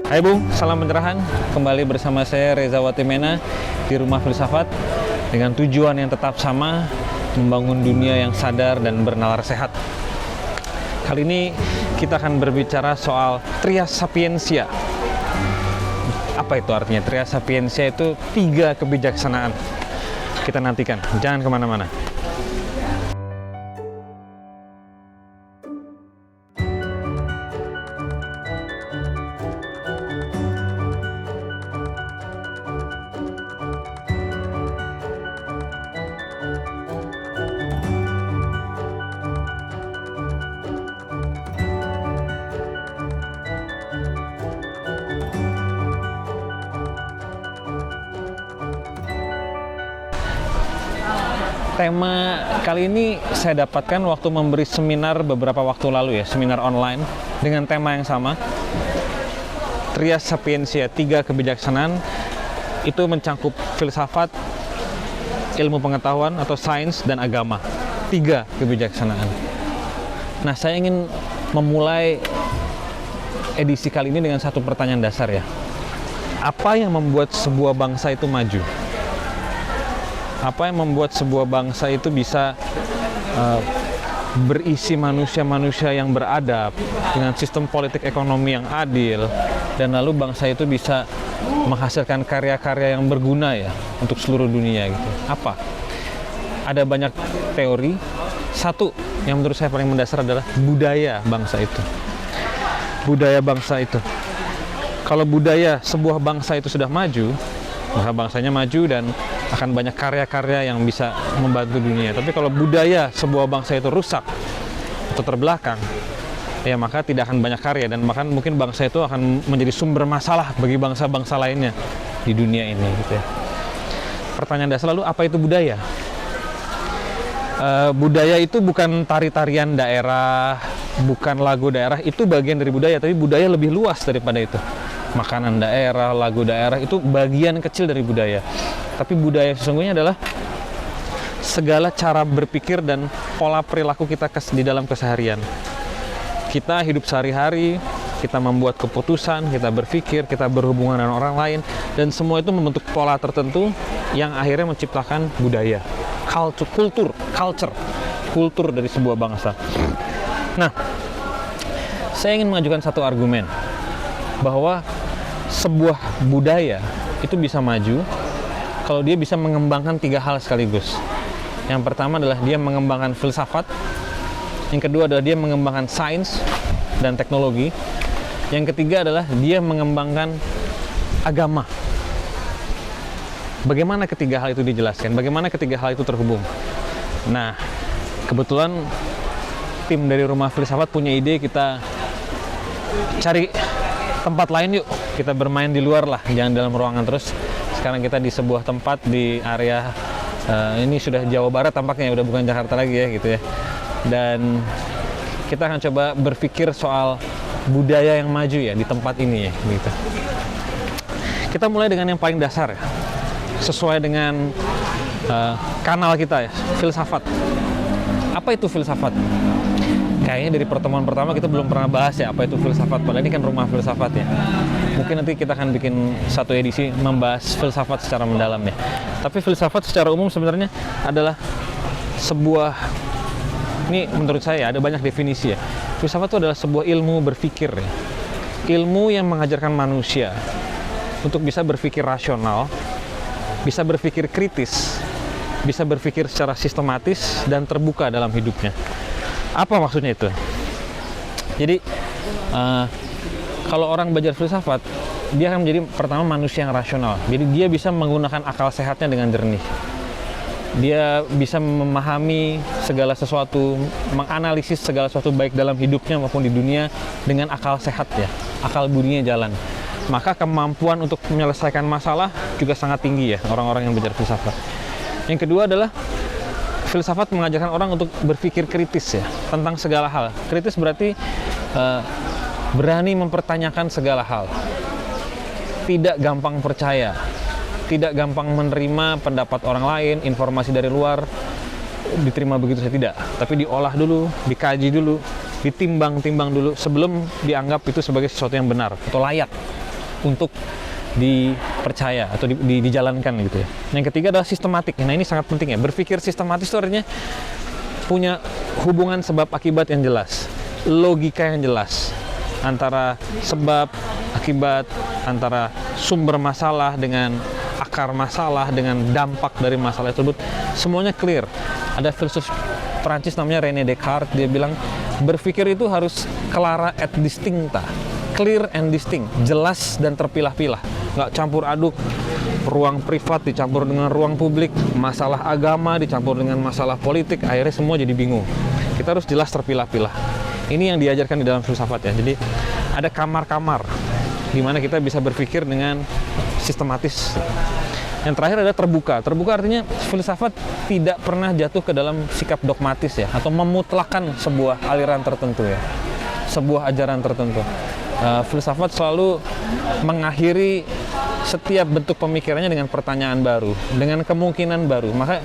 Hai Bung, salam pencerahan. Kembali bersama saya Reza Watimena di Rumah Filsafat dengan tujuan yang tetap sama, membangun dunia yang sadar dan bernalar sehat. Kali ini kita akan berbicara soal Trias Sapientia. Apa itu artinya? Trias Sapientia itu 3 kebijaksanaan. Kita nantikan, jangan kemana-mana. Tema kali ini saya dapatkan waktu memberi seminar beberapa waktu lalu ya, seminar online dengan tema yang sama. Trias Sapientia, 3 kebijaksanaan, itu mencangkup filsafat, ilmu pengetahuan atau sains, dan agama. 3 kebijaksanaan. Nah, saya ingin memulai edisi kali ini dengan satu pertanyaan dasar ya. Apa yang membuat sebuah bangsa itu maju? Apa yang membuat sebuah bangsa itu bisa berisi manusia-manusia yang beradab dengan sistem politik ekonomi yang adil, dan lalu bangsa itu bisa menghasilkan karya-karya yang berguna ya untuk seluruh dunia gitu. Apa? Ada banyak teori. Satu yang menurut saya paling mendasar adalah budaya bangsa itu. Budaya bangsa itu. Kalau budaya sebuah bangsa itu sudah maju, maka bangsanya maju dan akan banyak karya-karya yang bisa membantu dunia. Tapi kalau budaya sebuah bangsa itu rusak atau terbelakang, ya maka tidak akan banyak karya, dan bahkan mungkin bangsa itu akan menjadi sumber masalah bagi bangsa-bangsa lainnya di dunia ini gitu ya. Pertanyaan dasar lalu, apa itu budaya? Budaya itu bukan tari-tarian daerah, bukan lagu daerah, itu bagian dari budaya, tapi budaya lebih luas daripada itu. Makanan daerah, lagu daerah, itu bagian kecil dari budaya. Tapi budaya sesungguhnya adalah segala cara berpikir dan pola perilaku kita di dalam keseharian. Kita hidup sehari-hari, kita membuat keputusan, kita berpikir, kita berhubungan dengan orang lain, dan semua itu membentuk pola tertentu yang akhirnya menciptakan budaya, kultur dari sebuah bangsa. Nah, saya ingin mengajukan satu argumen bahwa sebuah budaya itu bisa maju kalau dia bisa mengembangkan 3 hal sekaligus. Yang pertama adalah dia mengembangkan filsafat, yang kedua adalah dia mengembangkan sains dan teknologi, yang ketiga adalah dia mengembangkan agama. Bagaimana ketiga hal itu dijelaskan? Bagaimana ketiga hal itu terhubung? Nah, kebetulan tim dari Rumah Filsafat punya ide, kita cari tempat lain yuk, kita bermain di luar lah, jangan dalam ruangan terus. Sekarang kita di sebuah tempat di area ini sudah Jawa Barat tampaknya, udah bukan Jakarta lagi ya gitu ya. Dan kita akan coba berpikir soal budaya yang maju ya di tempat ini ya gitu. Kita mulai dengan yang paling dasar ya, sesuai dengan kanal kita ya, filsafat. Apa itu filsafat? Kayaknya dari pertemuan pertama kita belum pernah bahas ya apa itu filsafat, padahal ini kan Rumah Filsafat ya. Mungkin nanti kita akan bikin satu edisi membahas filsafat secara mendalam ya. Tapi filsafat secara umum sebenarnya adalah sebuah, ini menurut saya ada banyak definisi ya. Filsafat itu adalah sebuah ilmu berpikir ya. Ilmu yang mengajarkan manusia untuk bisa berpikir rasional, bisa berpikir kritis, bisa berpikir secara sistematis dan terbuka dalam hidupnya. Apa maksudnya itu? Jadi kalau orang belajar filsafat, dia akan menjadi pertama manusia yang rasional. Jadi dia bisa menggunakan akal sehatnya dengan jernih. Dia bisa memahami segala sesuatu, menganalisis segala sesuatu baik dalam hidupnya maupun di dunia dengan akal sehat ya. Akal budinya jalan. Maka kemampuan untuk menyelesaikan masalah juga sangat tinggi ya orang-orang yang belajar filsafat. Yang kedua adalah filsafat mengajarkan orang untuk berpikir kritis ya tentang segala hal. Kritis berarti berani mempertanyakan segala hal. Tidak gampang percaya, tidak gampang menerima pendapat orang lain, informasi dari luar diterima begitu saja, tidak. Tapi diolah dulu, dikaji dulu, ditimbang-timbang dulu sebelum dianggap itu sebagai sesuatu yang benar atau layak untuk dipercaya atau dijalankan gitu ya. Yang ketiga adalah sistematik. Nah, ini sangat penting ya. Berpikir sistematis itu artinya punya hubungan sebab akibat yang jelas, logika yang jelas antara sebab akibat, antara sumber masalah dengan akar masalah, dengan dampak dari masalah tersebut, semuanya clear. Ada filsuf Prancis namanya René Descartes, dia bilang berpikir itu harus clara et distincta, clear and distinct, jelas dan terpilah-pilah, nggak campur aduk. Ruang privat dicampur dengan ruang publik, masalah agama dicampur dengan masalah politik, akhirnya semua jadi bingung. Kita harus jelas terpilah-pilah. Ini yang diajarkan di dalam filsafat ya. Jadi ada kamar-kamar di mana kita bisa berpikir dengan sistematis. Yang terakhir ada terbuka. Terbuka artinya filsafat tidak pernah jatuh ke dalam sikap dogmatis ya, atau memutlakan sebuah aliran tertentu ya, sebuah ajaran tertentu. Filsafat selalu mengakhiri setiap bentuk pemikirannya dengan pertanyaan baru, dengan kemungkinan baru. Maka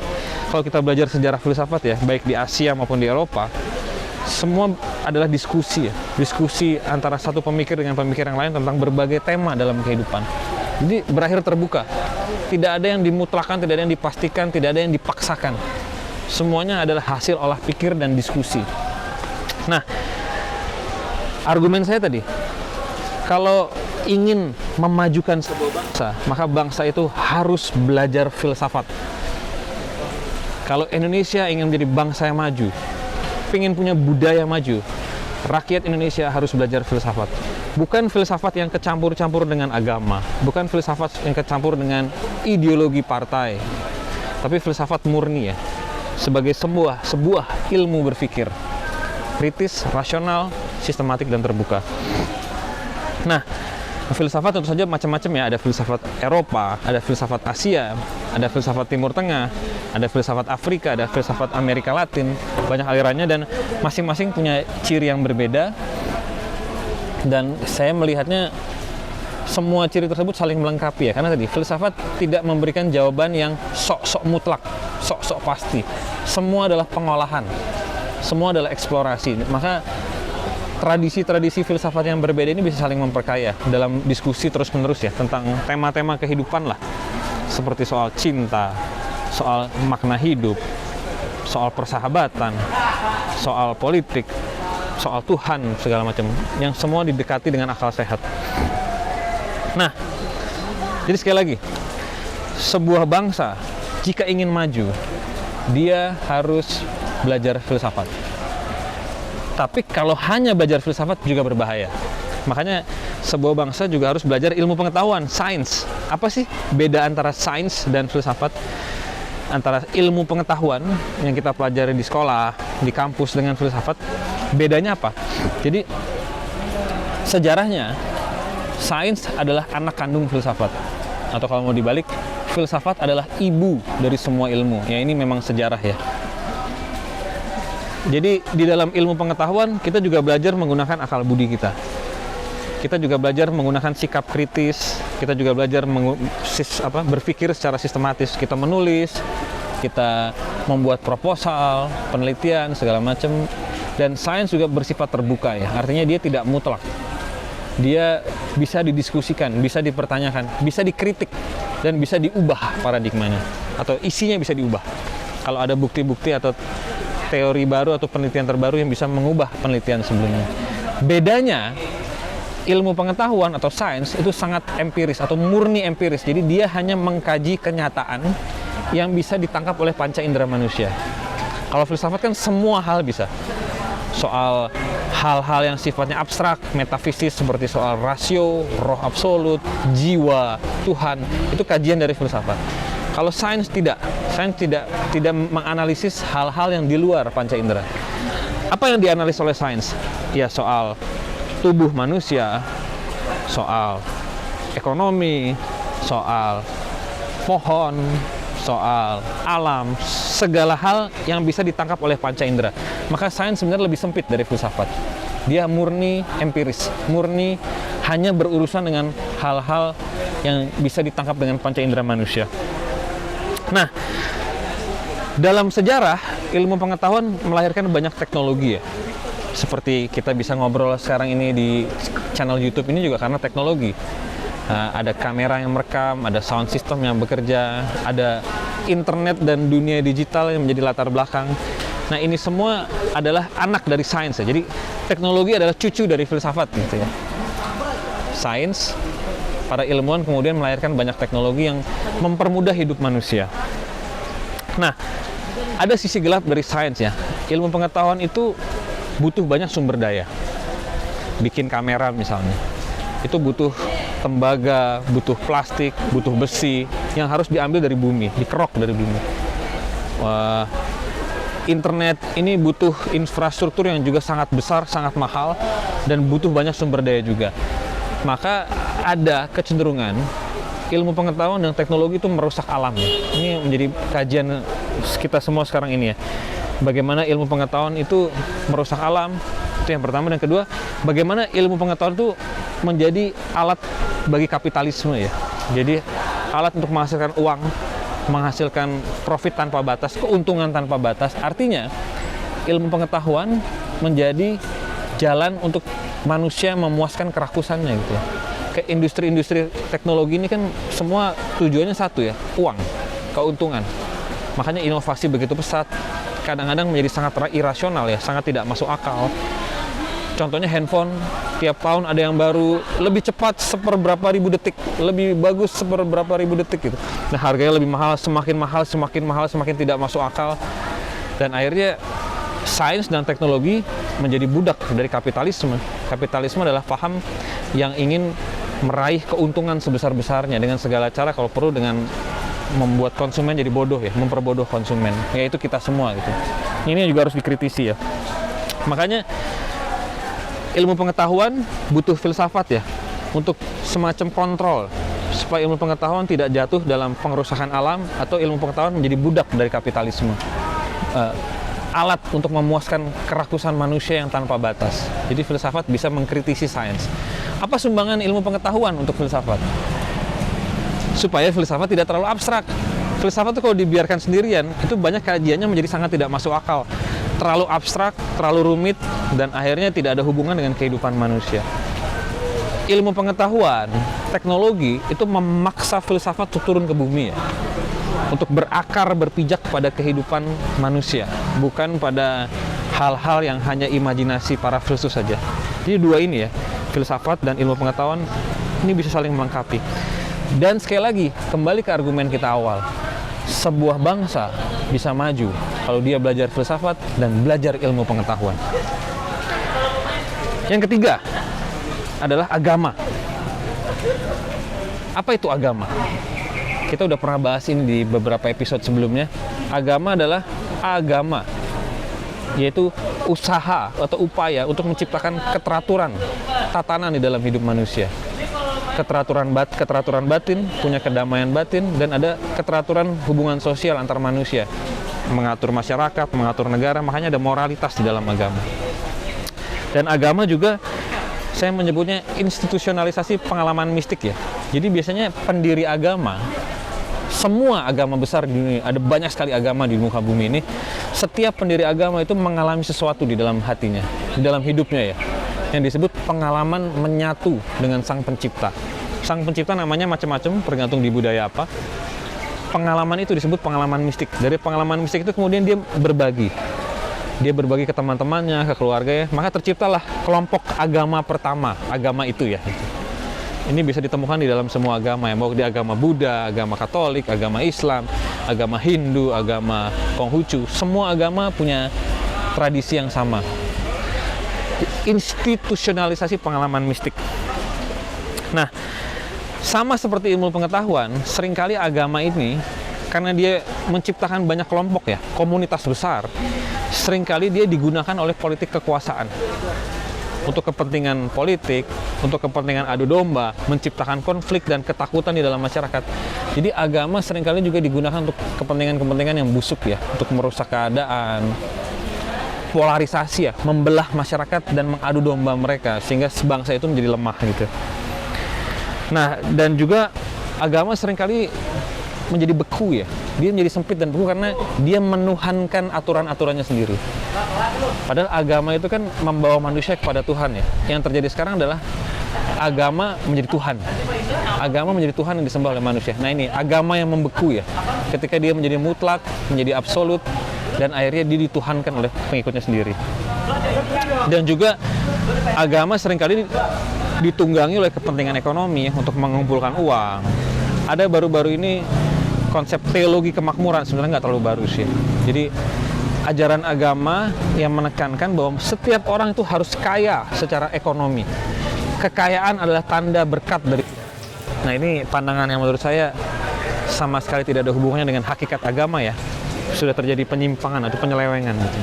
kalau kita belajar sejarah filsafat ya, baik di Asia maupun di Eropa, semua adalah diskusi ya, diskusi antara satu pemikir dengan pemikir yang lain tentang berbagai tema dalam kehidupan. Jadi berakhir terbuka, tidak ada yang dimutlakan, tidak ada yang dipastikan, tidak ada yang dipaksakan. Semuanya adalah hasil olah pikir dan diskusi. Nah, argumen saya tadi, kalau ingin memajukan sebuah bangsa, maka bangsa itu harus belajar filsafat. Kalau Indonesia ingin menjadi bangsa yang maju, ingin punya budaya maju, rakyat Indonesia harus belajar filsafat. Bukan filsafat yang kecampur-campur dengan agama, bukan filsafat yang kecampur dengan ideologi partai, tapi filsafat murni ya, sebagai sebuah ilmu berpikir, kritis, rasional, sistematik, dan terbuka. Nah, filsafat tentu saja macam-macam ya. Ada filsafat Eropa, ada filsafat Asia, ada filsafat Timur Tengah, ada filsafat Afrika, ada filsafat Amerika Latin. Banyak alirannya dan masing-masing punya ciri yang berbeda. Dan saya melihatnya semua ciri tersebut saling melengkapi ya. Karena tadi filsafat tidak memberikan jawaban yang sok-sok mutlak, sok-sok pasti. Semua adalah pengolahan, semua adalah eksplorasi. Maka tradisi-tradisi filsafat yang berbeda ini bisa saling memperkaya dalam diskusi terus-menerus ya, tentang tema-tema kehidupan lah, seperti soal cinta, soal makna hidup, soal persahabatan, soal politik, soal Tuhan, segala macam, yang semua didekati dengan akal sehat. Nah, jadi sekali lagi, sebuah bangsa jika ingin maju, dia harus belajar filsafat. Tapi kalau hanya belajar filsafat juga berbahaya. Makanya sebuah bangsa juga harus belajar ilmu pengetahuan, sains. Apa sih beda antara sains dan filsafat? Antara ilmu pengetahuan yang kita pelajari di sekolah, di kampus, dengan filsafat, bedanya apa? Jadi sejarahnya, sains adalah anak kandung filsafat. Atau kalau mau dibalik, filsafat adalah ibu dari semua ilmu. Ya, ini memang sejarah ya. Jadi di dalam ilmu pengetahuan kita juga belajar menggunakan akal budi kita. Kita juga belajar menggunakan sikap kritis. Kita juga belajar berpikir secara sistematis. Kita menulis, kita membuat proposal, penelitian, segala macam. Dan sains juga bersifat terbuka ya. Artinya dia tidak mutlak. Dia bisa didiskusikan, bisa dipertanyakan, bisa dikritik, dan bisa diubah paradigmanya. Atau isinya bisa diubah. Kalau ada bukti-bukti atau teori baru atau penelitian terbaru yang bisa mengubah penelitian sebelumnya. Bedanya, ilmu pengetahuan atau sains itu sangat empiris atau murni empiris. Jadi dia hanya mengkaji kenyataan yang bisa ditangkap oleh panca indera manusia. Kalau filsafat kan semua hal bisa. Soal hal-hal yang sifatnya abstrak, metafisis, seperti soal rasio, roh absolut, jiwa, Tuhan, itu kajian dari filsafat. Kalau sains tidak menganalisis hal-hal yang di luar panca indera. Apa yang dianalisis oleh sains? Ya, soal tubuh manusia, soal ekonomi, soal pohon, soal alam, segala hal yang bisa ditangkap oleh panca indera. Maka sains sebenarnya lebih sempit dari filsafat. Dia murni empiris, murni hanya berurusan dengan hal-hal yang bisa ditangkap dengan panca indera manusia. Nah, dalam sejarah, ilmu pengetahuan melahirkan banyak teknologi ya. Seperti kita bisa ngobrol sekarang ini di channel YouTube ini juga karena teknologi. ada kamera yang merekam, ada sound system yang bekerja, ada internet dan dunia digital yang menjadi latar belakang. Nah, ini semua adalah anak dari sains ya. Jadi teknologi adalah cucu dari filsafat gitu ya. Sains, para ilmuwan kemudian melahirkan banyak teknologi yang mempermudah hidup manusia. Nah, ada sisi gelap dari sains ya. Ilmu pengetahuan itu butuh banyak sumber daya. Bikin kamera misalnya, itu butuh tembaga, butuh plastik, butuh besi yang harus diambil dari bumi, dikerok dari bumi. Internet ini butuh infrastruktur yang juga sangat besar, sangat mahal, dan butuh banyak sumber daya juga. Maka ada kecenderungan ilmu pengetahuan dan teknologi itu merusak alam. Ini menjadi kajian kita semua sekarang ini ya. Bagaimana ilmu pengetahuan itu merusak alam, itu yang pertama. Dan kedua, bagaimana ilmu pengetahuan itu menjadi alat bagi kapitalisme ya. Jadi alat untuk menghasilkan uang, menghasilkan profit tanpa batas, keuntungan tanpa batas. Artinya ilmu pengetahuan menjadi jalan untuk manusia memuaskan kerakusannya gitu. Kayak industri-industri teknologi ini kan semua tujuannya satu ya, uang, keuntungan. Makanya inovasi begitu pesat, kadang-kadang menjadi sangat irasional ya, sangat tidak masuk akal. Contohnya handphone, tiap tahun ada yang baru, lebih cepat seperberapa ribu detik, lebih bagus seperberapa ribu detik gitu. Nah, harganya lebih mahal, semakin tidak masuk akal. Dan akhirnya sains dan teknologi menjadi budak dari kapitalisme. Kapitalisme adalah paham yang ingin meraih keuntungan sebesar-besarnya dengan segala cara, kalau perlu dengan membuat konsumen jadi bodoh ya, memperbodoh konsumen, yaitu kita semua gitu. Ini juga harus dikritisi ya. Makanya ilmu pengetahuan butuh filsafat ya, untuk semacam kontrol supaya ilmu pengetahuan tidak jatuh dalam pengrusakan alam atau ilmu pengetahuan menjadi budak dari kapitalisme. Alat untuk memuaskan kerakusan manusia yang tanpa batas. Jadi filsafat bisa mengkritisi sains. Apa sumbangan ilmu pengetahuan untuk filsafat? Supaya filsafat tidak terlalu abstrak. Filsafat itu kalau dibiarkan sendirian, itu banyak kajiannya menjadi sangat tidak masuk akal. Terlalu abstrak, terlalu rumit, dan akhirnya tidak ada hubungan dengan kehidupan manusia. Ilmu pengetahuan, teknologi, itu memaksa filsafat untuk turun ke bumi ya. Untuk berakar, berpijak pada kehidupan manusia, bukan pada hal-hal yang hanya imajinasi para filsuf saja. Jadi dua ini ya, filsafat dan ilmu pengetahuan, ini bisa saling melengkapi. Dan sekali lagi, kembali ke argumen kita awal, sebuah bangsa bisa maju kalau dia belajar filsafat dan belajar ilmu pengetahuan. Yang ketiga adalah agama. Apa itu agama? Kita udah pernah bahas ini di beberapa episode sebelumnya. Agama adalah agama, yaitu usaha atau upaya untuk menciptakan keteraturan, tatanan di dalam hidup manusia. Keteraturan batin, punya kedamaian batin, dan ada keteraturan hubungan sosial antar manusia. Mengatur masyarakat, mengatur negara, makanya ada moralitas di dalam agama. Dan agama juga saya menyebutnya institusionalisasi pengalaman mistik ya. Jadi biasanya pendiri agama, semua agama besar di dunia, ada banyak sekali agama di muka bumi ini, setiap pendiri agama itu mengalami sesuatu di dalam hatinya, di dalam hidupnya ya, yang disebut pengalaman menyatu dengan Sang Pencipta. Sang Pencipta namanya macam-macam, tergantung di budaya apa. Pengalaman itu disebut pengalaman mistik. Dari pengalaman mistik itu kemudian dia berbagi. Dia berbagi ke teman-temannya, ke keluarganya, maka terciptalah kelompok agama pertama, agama itu ya. Ini bisa ditemukan di dalam semua agama ya, mau di agama Buddha, agama Katolik, agama Islam, agama Hindu, agama Konghucu, semua agama punya tradisi yang sama. Institusionalisasi pengalaman mistik. Nah, sama seperti ilmu pengetahuan, seringkali agama ini karena dia menciptakan banyak kelompok ya, komunitas besar, seringkali dia digunakan oleh politik kekuasaan. Untuk kepentingan politik, untuk kepentingan adu domba, menciptakan konflik dan ketakutan di dalam masyarakat. Jadi agama seringkali juga digunakan untuk kepentingan-kepentingan yang busuk ya, untuk merusak keadaan, polarisasi ya, membelah masyarakat dan mengadu domba mereka, sehingga sebangsa itu menjadi lemah gitu. Nah, dan juga agama seringkali menjadi beku ya, dia menjadi sempit dan beku karena dia menuhankan aturan-aturannya sendiri. Padahal agama itu kan membawa manusia kepada Tuhan ya. Yang terjadi sekarang adalah agama menjadi Tuhan. agama menjadi Tuhan yang disembah oleh manusia. Nah ini agama yang membeku ya, ketika dia menjadi mutlak, menjadi absolut, dan akhirnya dia dituhankan oleh pengikutnya sendiri. Dan juga agama seringkali ditunggangi oleh kepentingan ekonomi untuk mengumpulkan uang. Ada baru-baru ini konsep teologi kemakmuran, sebenarnya nggak terlalu baru sih. Jadi ajaran agama yang menekankan bahwa setiap orang itu harus kaya secara ekonomi. Kekayaan adalah tanda berkat dari. Nah ini pandangan yang menurut saya sama sekali tidak ada hubungannya dengan hakikat agama ya. Sudah terjadi penyimpangan atau penyelewengan gitu.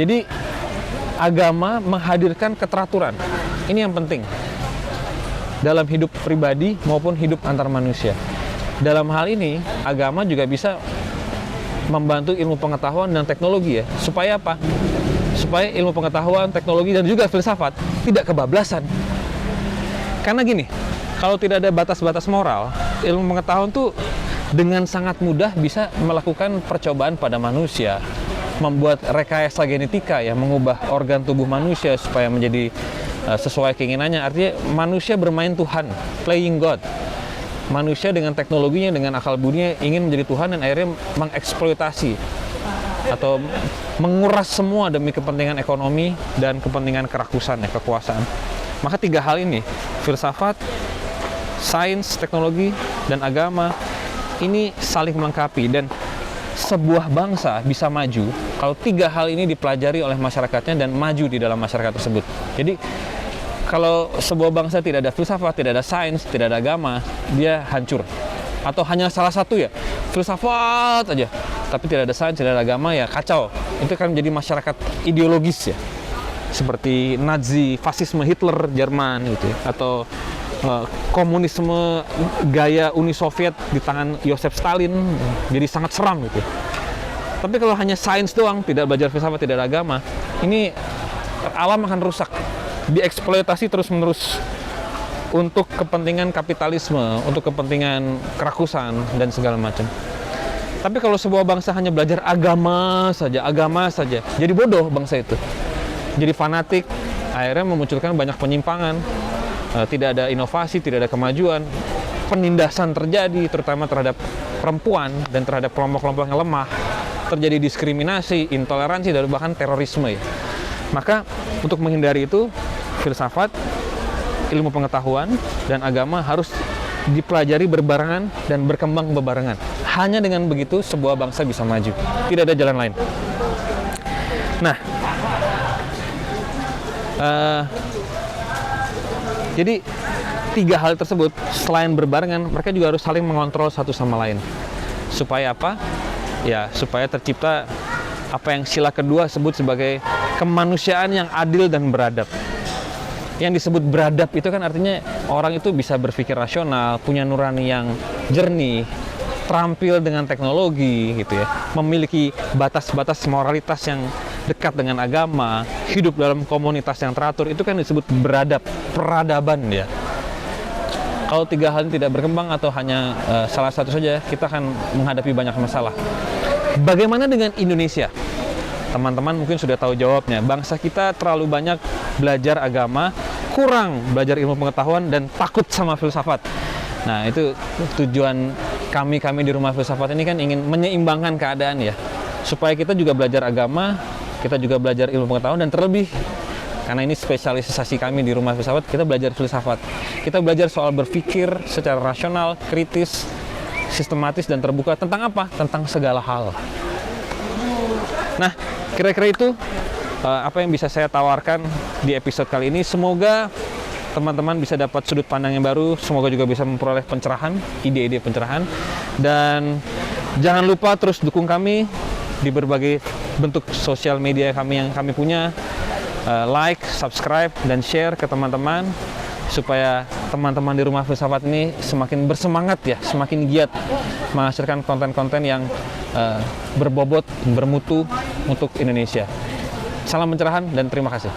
Jadi agama menghadirkan keteraturan. Ini yang penting dalam hidup pribadi maupun hidup antar manusia. Dalam hal ini agama juga bisa membantu ilmu pengetahuan dan teknologi ya. Supaya apa? Supaya ilmu pengetahuan, teknologi, dan juga filsafat tidak kebablasan. Karena gini, kalau tidak ada batas-batas moral, ilmu pengetahuan tuh dengan sangat mudah bisa melakukan percobaan pada manusia, membuat rekayasa genetika ya, mengubah organ tubuh manusia supaya menjadi sesuai keinginannya. Artinya manusia bermain Tuhan, playing God. Manusia dengan teknologinya, dengan akal budinya ingin menjadi Tuhan dan akhirnya mengeksploitasi atau menguras semua demi kepentingan ekonomi dan kepentingan kerakusan ya, kekuasaan. Maka tiga hal ini, filsafat, sains, teknologi, dan agama, ini saling melengkapi. Dan sebuah bangsa bisa maju kalau tiga hal ini dipelajari oleh masyarakatnya dan maju di dalam masyarakat tersebut. Jadi kalau sebuah bangsa tidak ada filsafat, tidak ada sains, tidak ada agama, dia hancur. Atau hanya salah satu ya, filsafat aja, tapi tidak ada sains, tidak ada agama, ya kacau. Itu kan menjadi masyarakat ideologis ya, seperti Nazi, fasisme Hitler Jerman gitu ya, atau komunisme gaya Uni Soviet di tangan Joseph Stalin, jadi sangat seram gitu. Tapi kalau hanya sains doang, tidak belajar filsafat, tidak ada agama, ini alam akan rusak, dieksploitasi terus-menerus untuk kepentingan kapitalisme, untuk kepentingan kerakusan dan segala macam. Tapi kalau sebuah bangsa hanya belajar agama saja, jadi bodoh bangsa itu. Jadi fanatik, akhirnya memunculkan banyak penyimpangan, tidak ada inovasi, tidak ada kemajuan, penindasan terjadi, terutama terhadap perempuan dan terhadap kelompok-kelompok yang lemah, terjadi diskriminasi, intoleransi, dan bahkan terorisme ya. Maka untuk menghindari itu, filsafat, ilmu pengetahuan, dan agama harus dipelajari berbarengan dan berkembang bebarengan. Hanya dengan begitu sebuah bangsa bisa maju. Tidak ada jalan lain. Nah, jadi tiga hal tersebut selain berbarengan, mereka juga harus saling mengontrol satu sama lain. Supaya apa? Ya, supaya tercipta apa yang sila kedua sebut sebagai kemanusiaan yang adil dan beradab. Yang disebut beradab itu kan artinya orang itu bisa berpikir rasional, punya nurani yang jernih, terampil dengan teknologi gitu ya, memiliki batas-batas moralitas yang dekat dengan agama, hidup dalam komunitas yang teratur, itu kan disebut beradab, peradaban ya. Kalau tiga hal ini tidak berkembang atau hanya salah satu saja, kita akan menghadapi banyak masalah. Bagaimana dengan Indonesia? Teman-teman mungkin sudah tahu jawabnya. Bangsa kita terlalu banyak belajar agama, kurang belajar ilmu pengetahuan, dan takut sama filsafat. Nah, itu tujuan kami di Rumah Filsafat ini kan ingin menyeimbangkan keadaan ya. Supaya kita juga belajar agama, kita juga belajar ilmu pengetahuan, dan terlebih, karena ini spesialisasi kami di Rumah Filsafat, kita belajar filsafat. Kita belajar soal berpikir secara rasional, kritis, sistematis, dan terbuka. Tentang apa? Tentang segala hal. Nah, kira-kira itu apa yang bisa saya tawarkan di episode kali ini. Semoga teman-teman bisa dapat sudut pandang yang baru, semoga juga bisa memperoleh pencerahan, ide-ide pencerahan. Dan jangan lupa terus dukung kami di berbagai bentuk sosial media kami yang kami punya. Like, subscribe, dan share ke teman-teman supaya teman-teman di Rumah Filsafat ini semakin bersemangat ya, semakin giat menghasilkan konten-konten yang berbobot, bermutu untuk Indonesia. Salam pencerahan dan terima kasih.